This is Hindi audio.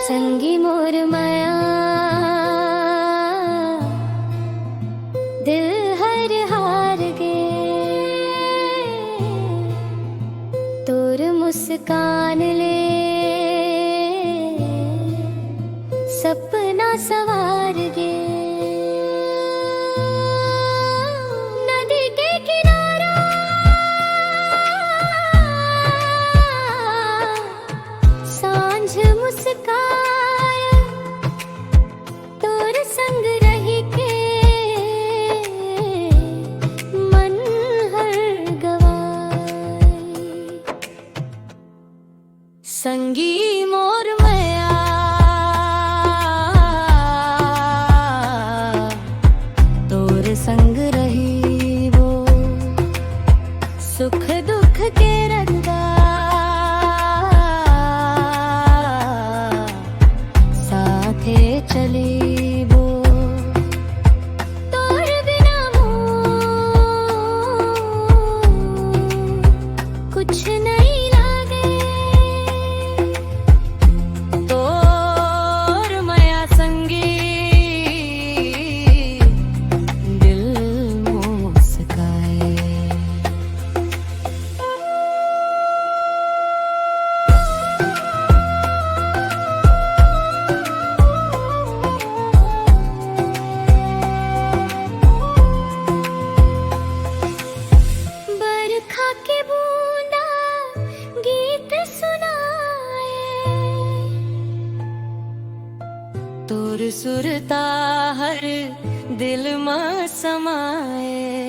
संगी मोर माया दिल हर हार गे, तोर मुस्कान ले सपना सवार गे। नदी के किनारा सांझ मुस्काया, तोर संग रही के मन हर गवाई। संगी मोर माया तोर संग रही वो, सुख दुख के रंगा साथे चली वो। तोर बिना मोर कुछ नहीं लागे, तोर माया संगी दिल मुस्काए। बरखा के बूंदा गीत सुनाए, तोर सुरता हर दिल में समाए।